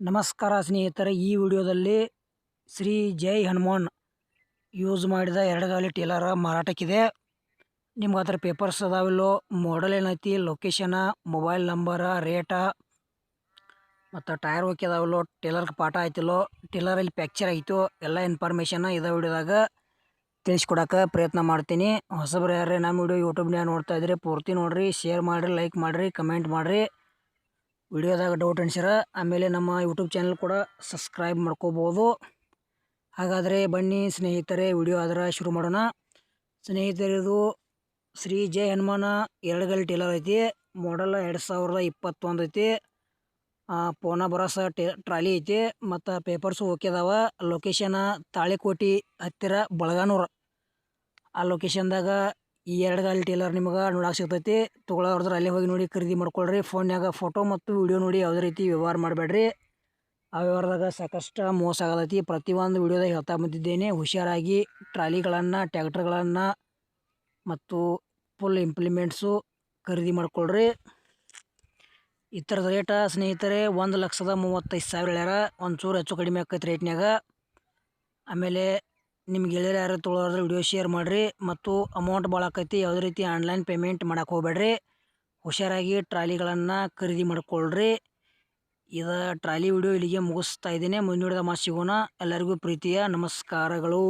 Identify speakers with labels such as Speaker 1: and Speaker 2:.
Speaker 1: ನಮಸ್ಕಾರ ಸ್ನೇಹಿತರೆ, ಈ ವಿಡಿಯೋದಲ್ಲಿ ಶ್ರೀ ಜೈ ಹನುಮಾನ್ ಯೂಸ್ ಮಾಡಿದ ಎರಡಗಾಲಿ ಟೇಲರ್ ಮಾರಾಟಕ್ಕಿದೆ. ನಿಮ್ಗೆ ಅದರ ಪೇಪರ್ಸ್ ಅದಾವಿಲ್ಲೋ, ಮಾಡೆಲ್ ಏನೈತಿ, ಲೊಕೇಶನ, ಮೊಬೈಲ್ ನಂಬರ, ರೇಟ ಮತ್ತು ಟೈರ್ ಓಕೆ ಅದಾವಿಲ್ಲೋ, ಟೇಲರ್ಗೆ ಪಾಠ ಆಯ್ತಿಲ್ಲೋ, ಟೇಲರಲ್ಲಿ ಪ್ಯಾಕ್ಚರ್ ಆಯಿತು, ಎಲ್ಲ ಇನ್ಫಾರ್ಮೇಷನ್ನ ಇದೇ ವಿಡಿಯೋದಾಗ ತಿಳಿಸ್ಕೊಡೋಕೆ ಪ್ರಯತ್ನ ಮಾಡ್ತೀನಿ. ಹೊಸಬ್ರು ಯಾರೇ ನಮ್ಮ ವಿಡಿಯೋ ಯೂಟ್ಯೂಬ್ನಾಗ ನೋಡ್ತಾ ಇದ್ರಿ ಪೂರ್ತಿ ನೋಡಿರಿ, ಶೇರ್ ಮಾಡಿರಿ, ಲೈಕ್ ಮಾಡಿರಿ, ಕಮೆಂಟ್ ಮಾಡಿರಿ. ವಿಡಿಯೋದಾಗ ಡೌಟ್ ಅನ್ಸಿರ ಆಮೇಲೆ ನಮ್ಮ ಯೂಟ್ಯೂಬ್ ಚಾನಲ್ ಕೂಡ ಸಬ್ಸ್ಕ್ರೈಬ್ ಮಾಡ್ಕೋಬೋದು. ಹಾಗಾದರೆ ಬನ್ನಿ ಸ್ನೇಹಿತರೆ, ವಿಡಿಯೋ ಆದ್ರೆ ಶುರು ಮಾಡೋಣ. ಸ್ನೇಹಿತರಿದು ಶ್ರೀ ಜೈ ಹನುಮಾನ ಎರಡಗಾಲಿ ಟೇಲರ್ ಐತಿ. ಮಾಡೆಲ್ 2021 ಐತಿ. ಪೋನ ಬರೋಸ ಟ್ರಾಲಿ ಐತಿ ಮತ್ತು ಪೇಪರ್ಸು ಓಕೆ ಅದಾವ. ಲೊಕೇಶನ ತಾಳಿಕೋಟಿ ಹತ್ತಿರ ಬಳಗಾನೂರು. ಆ ಲೊಕೇಶನ್ದಾಗ ಈ ಎರಡಗಾಲಿ ಟೇಲರ್ ನಿಮ್ಗೆ ನೋಡಕ್ಕೆ ಸಿಗ್ತೈತಿ. ತೊಗೊಳೋರ್ದ್ರೆ ಅಲ್ಲೇ ಹೋಗಿ ನೋಡಿ ಖರೀದಿ ಮಾಡ್ಕೊಳ್ರಿ. ಫೋನ್ಯಾಗ ಫೋಟೋ ಮತ್ತು ವಿಡಿಯೋ ನೋಡಿ ಯಾವುದೇ ರೀತಿ ವ್ಯವಹಾರ ಮಾಡಬೇಡ್ರಿ. ಆ ವ್ಯವಹಾರದಾಗ ಸಾಕಷ್ಟು ಮೋಸ ಆಗತೈತಿ. ಪ್ರತಿಯೊಂದು ವಿಡಿಯೋದಾಗ ಹೇಳ್ತಾ ಬಂದಿದ್ದೇನೆ, ಹುಷಾರಾಗಿ ಟ್ರಾಲಿಗಳನ್ನು, ಟ್ಯಾಕ್ಟರ್ಗಳನ್ನು ಮತ್ತು ಫುಲ್ ಇಂಪ್ಲಿಮೆಂಟ್ಸು ಖರೀದಿ ಮಾಡ್ಕೊಳ್ರಿ. ಈ ಥರದ ರೇಟ ಸ್ನೇಹಿತರೆ 1,35,000 ಹೇಳ್ಯಾರ. ಒಂಚೂರು ಹೆಚ್ಚು ಕಡಿಮೆ ಆಕೈತಿ ರೇಟ್ನ್ಯಾಗ. ಆಮೇಲೆ ನಿಮ್ಗೆ ಗೆಳೆಯರು ಯಾರು ತೊಗೊಳೋದ್ರೆ ವಿಡಿಯೋ ಶೇರ್ ಮಾಡಿರಿ. ಮತ್ತು ಅಮೌಂಟ್ ಭಾಳ ಆಕೈತಿ, ಯಾವುದೇ ರೀತಿ ಆನ್ಲೈನ್ ಪೇಮೆಂಟ್ ಮಾಡೋಕೆ ಹೋಗ್ಬೇಡ್ರಿ. ಹುಷಾರಾಗಿ ಟ್ರಾಲಿಗಳನ್ನು ಖರೀದಿ ಮಾಡ್ಕೊಳ್ರಿ. ಇದು ಟ್ರಾಲಿ ವಿಡಿಯೋ ಇಲ್ಲಿಗೆ ಮುಗಿಸ್ತಾ ಇದ್ದೀನಿ. ಮುಂದಿನ ವಿಡಿಯೋದಾಗ ಸಿಗೋಣ. ಎಲ್ಲರಿಗೂ ಪ್ರೀತಿಯ ನಮಸ್ಕಾರಗಳು.